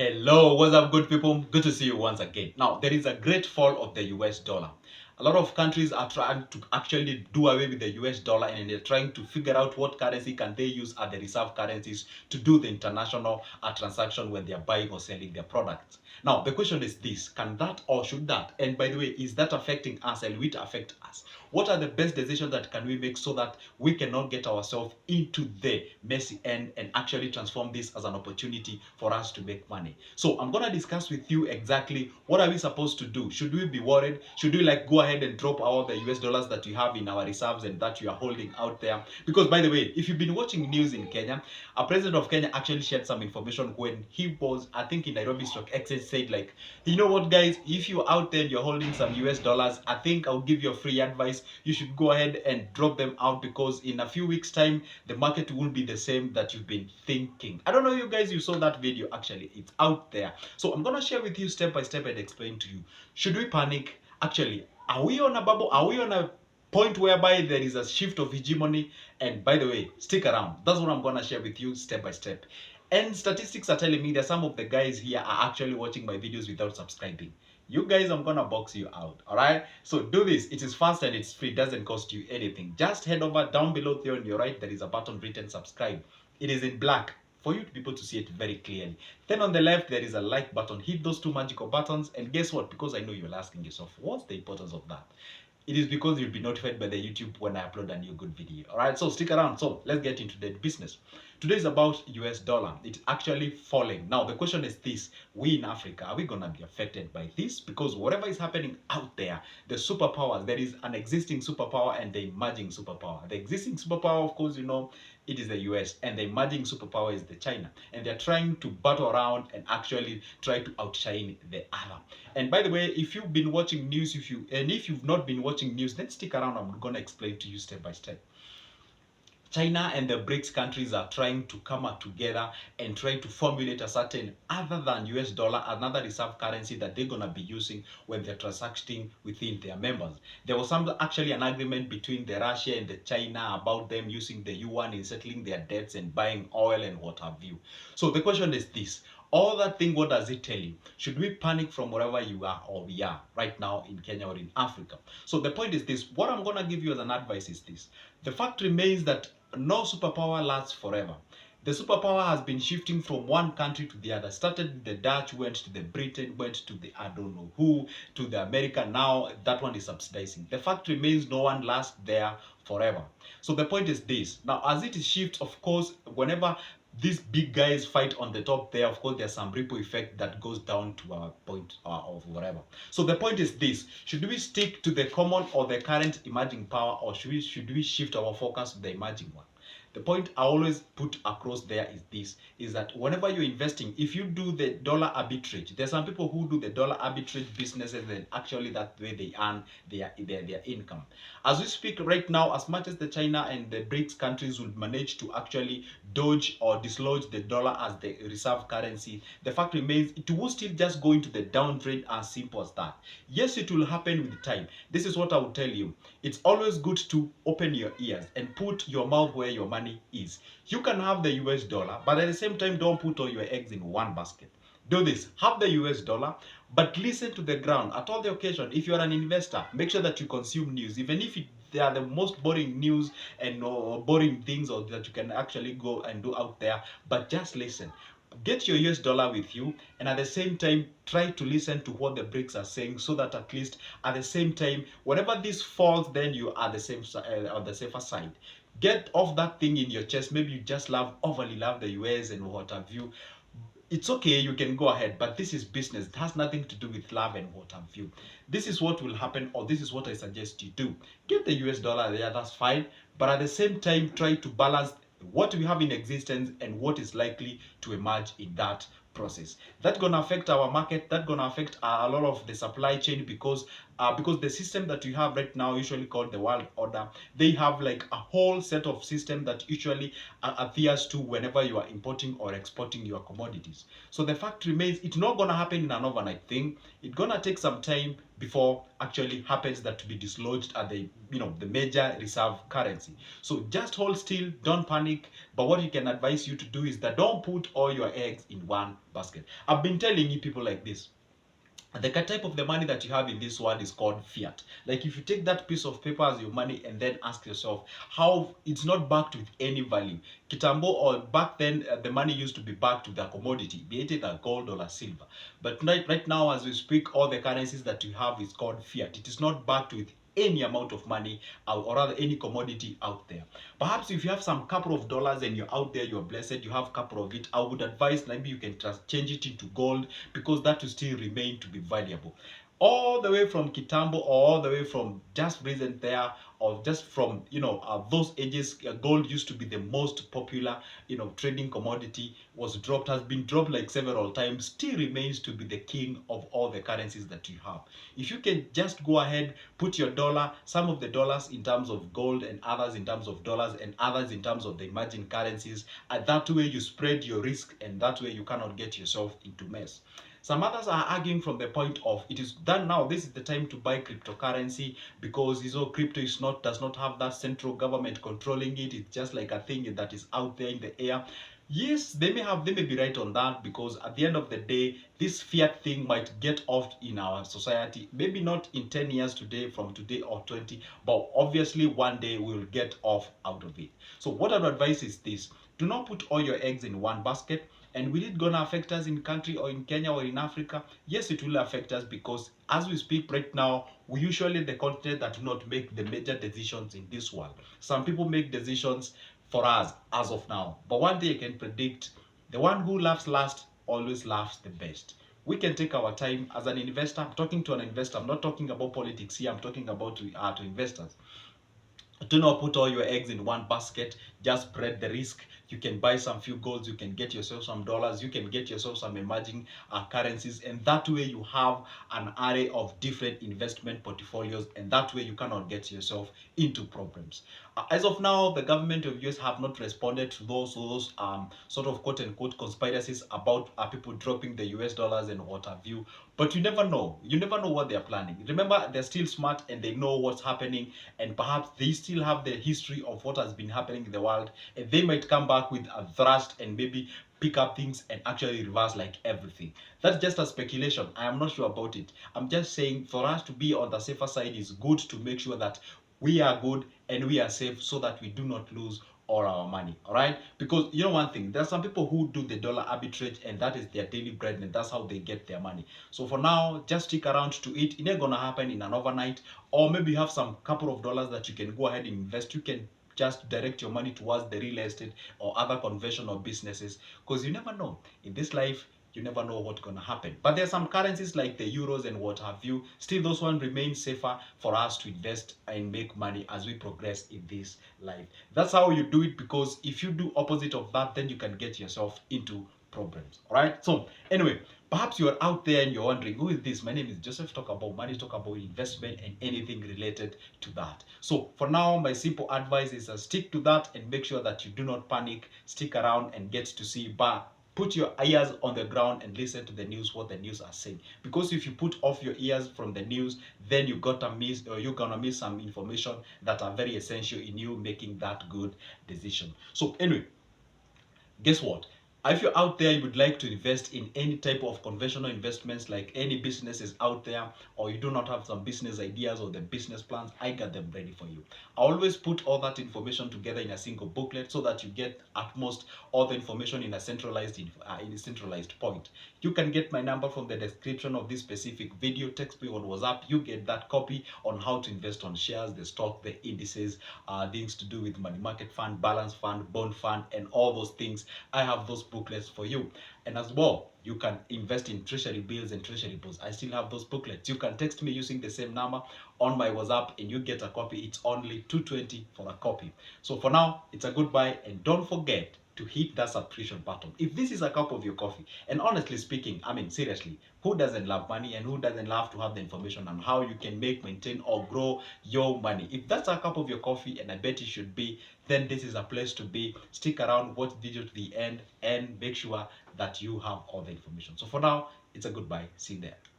Hello, what's up, good people? Good to see you once again. Now, there is a great fall of the US dollar. A lot of countries are trying to actually do away with the US dollar and they're trying to figure out what currency can they use as the reserve currencies to do the international transaction when they are buying or selling their products. Now, the question is this, can that or should that? And by the way, is that affecting us and will it affect us? What are the best decisions that can we make so that we cannot get ourselves into the messy end and actually transform this as an opportunity for us to make money? So I'm gonna discuss with you exactly what are we supposed to do. Should we be worried? Should we go ahead and drop all the US dollars that you have in our reserves and that you are holding out there? Because by the way, if you've been watching news in Kenya, a president of Kenya actually shared some information when he was, I think, in Nairobi Stock Exchange, said you know what, guys, if you're out there and you're holding some US dollars, I think I'll give you a free advice. You should go ahead and drop them out because in a few weeks time the market will be the same that you've been thinking. I don't know, you guys, you saw that video. Actually, it's out there. So I'm gonna share with you step by step and explain to you, should we panic? Actually, are we on a bubble? Are we on a point whereby there is a shift of hegemony? And by the way, stick around, that's what I'm gonna share with you step by step. And statistics are telling me that some of the guys here are actually watching my videos without subscribing. You guys, I'm gonna box you out. All right, so do this. It is fast and it's free, doesn't cost you anything. Just head over down below there on your right, there is a button written subscribe. It is in black for you to be able to see it very clearly. Then on the left there is a like button. Hit those two magical buttons, and guess what? Because I know you're asking yourself, what's the importance of that? It is because you'll be notified by the YouTube when I upload a new good video. Alright, so stick around. So let's get into the business. Today is about US dollar. It's actually falling. Now the question is this, we in Africa, are we gonna be affected by this? Because whatever is happening out there, the superpowers, there is an existing superpower and the emerging superpower. The existing superpower, of course, you know, it is the US, and the emerging superpower is the China. And they're trying to battle around and actually try to outshine the other. And by the way, if you've been watching news, if you've not been watching news, then stick around. I'm gonna explain to you step by step. China and the BRICS countries are trying to come up together and try to formulate a certain, other than US dollar, another reserve currency that they're going to be using when they're transacting within their members. There was actually an agreement between the Russia and the China about them using the yuan in settling their debts and buying oil and what have you. So the question is this, all that thing, what does it tell you? Should we panic from wherever you are or we are right now in Kenya or in Africa? So the point is this, what I'm going to give you as an advice is this. The fact remains that no superpower lasts forever. The superpower has been shifting from one country to the other. Started with the Dutch, went to the Britain, went to the I don't know who, to the America. Now that one is subsidizing. The fact remains no one lasts there forever. So the point is this. Now as it shifts, of course, whenever these big guys fight on the top there, of course there's some ripple effect that goes down to a point of whatever. So the point is this, should we stick to the common or the current emerging power, or should we shift our focus to the emerging one? The point I always put across there is this, is that whenever you're investing, if you do the dollar arbitrage, there's some people who do the dollar arbitrage businesses and actually that way they earn their income. As we speak right now, as much as the China and the BRICS countries will manage to actually dodge or dislodge the dollar as the reserve currency, the fact remains it will still just go into the downtrend, as simple as that. Yes, it will happen with time. This is what I will tell you. It's always good to open your ears and put your mouth where your money is. You can have the US dollar, but at the same time, don't put all your eggs in one basket. Do this, have the US dollar, but listen to the ground. At all the occasion, if you are an investor, make sure that you consume news, even if they are the most boring news and boring things or that you can actually go and do out there, but just listen. Get your US dollar with you, and at the same time try to listen to what the BRICS are saying, so that at least at the same time whenever this falls, then you are the same on the safer side. Get off that thing in your chest. Maybe you just overly love the US and what have you. It's okay, you can go ahead, but this is business. It has nothing to do with love and what have you. This is what will happen, or this is what I suggest you do. Get the US dollar there, that's fine, but at the same time try to balance what we have in existence and what is likely to emerge in that process. That's gonna affect our market, that's gonna affect a lot of the supply chain, because because the system that you have right now, usually called the world order, they have like a whole set of system that usually adheres to whenever you are importing or exporting your commodities. So the fact remains, it's not gonna happen in an overnight thing. It's gonna take some time before actually happens that to be dislodged at the, the major reserve currency. So just hold still, don't panic. But what you can advise you to do is that don't put all your eggs in one basket. I've been telling you people like this. The type of the money that you have in this world is called fiat. Like if you take that piece of paper as your money and then ask yourself how it's not backed with any value. Kitambo, or back then, the money used to be backed with a commodity, be it either gold or silver. But right now, as we speak, all the currencies that you have is called fiat. It is not backed with any amount of money, or rather any commodity out there. Perhaps if you have some couple of dollars and you're out there, you're blessed, you have a couple of it, I would advise maybe you can change it into gold, because that will still remain to be valuable. All the way from Kitambo, or all the way from just recent there, or just from those ages, gold used to be the most popular trading commodity, was dropped, has been dropped like several times, still remains to be the king of all the currencies that you have. If you can just go ahead, put your dollar, some of the dollars in terms of gold and others in terms of dollars and others in terms of the emerging currencies, and that way you spread your risk, and that way you cannot get yourself into mess. Some others are arguing from the point of it is done now. This is the time to buy cryptocurrency, because crypto does not have that central government controlling it. It's just like a thing that is out there in the air. Yes, they may be right on that, because at the end of the day, this fiat thing might get off in our society. Maybe not in 10 years today, from today or 20, but obviously one day we'll get off out of it. So what I would advise is this: do not put all your eggs in one basket. And will it gonna affect us in country or in Kenya or in Africa? Yes, it will affect us, because as we speak right now, we usually the continent that do not make the major decisions in this world. Some people make decisions for us as of now. But one thing I can predict: the one who laughs last always laughs the best. We can take our time as an investor. I'm talking to an investor. I'm not talking about politics here. I'm talking about to investors. Do not put all your eggs in one basket. Just spread the risk. You can buy some few golds, you can get yourself some dollars, you can get yourself some emerging currencies, and that way you have an array of different investment portfolios, and that way you cannot get yourself into problems. As of now, the government of US have not responded to those sort of quote unquote conspiracies about people dropping the US dollars and what have you. But you never know. You never know what they're planning. Remember, they're still smart and they know what's happening, and perhaps they still have the history of what has been happening in the world, and they might come back with a thrust and maybe pick up things and actually reverse like everything. That's just a speculation. I am not sure about it. I'm just saying, for us to be on the safer side, is good to make sure that we are good and we are safe, so that we do not lose all our money. All right, because one thing, there are some people who do the dollar arbitrage, and that is their daily bread, and that's how they get their money. So for now, just stick around to it. It's not gonna happen in an overnight. Or maybe you have some couple of dollars that you can go ahead and invest. You can just direct your money towards the real estate or other conventional businesses, because you never know in this life. You never know what's gonna happen. But there are some currencies like the euros and what have you. Still, those ones remain safer for us to invest and make money as we progress in this life. That's how you do it, because if you do opposite of that, then you can get yourself into problems. All right. So anyway, perhaps you're out there and you're wondering, who is this? My name is Joseph. Talk about money, talk about investment, and anything related to that. So for now, my simple advice is stick to that and make sure that you do not panic. Stick around and get to see. But put your ears on the ground and listen to the news, what the news are saying. Because if you put off your ears from the news, then you're gonna miss some information that are very essential in you making that good decision. So anyway, guess what? If you're out there, you would like to invest in any type of conventional investments, like any businesses out there, or you do not have some business ideas or the business plans, I got them ready for you. I always put all that information together in a single booklet, so that you get at most all the information in a centralized point. You can get my number from the description of this specific video. Text me on WhatsApp. You get that copy on how to invest on shares, the stock, the indices, things to do with money market fund, balance fund, bond fund, and all those things. I have those booklets for you. And as well, you can invest in treasury bills and treasury bonds. I still have those booklets. You can text me using the same number on my WhatsApp and you get a copy. It's only $220 for a copy. So for now, it's a goodbye, and don't forget, to hit that subscription button. If this is a cup of your coffee, and honestly speaking, I mean, seriously, who doesn't love money and who doesn't love to have the information on how you can make, maintain, or grow your money? If that's a cup of your coffee, and I bet it should be, then this is a place to be. Stick around, watch the video to the end, and make sure that you have all the information. So for now, it's a goodbye. See you there.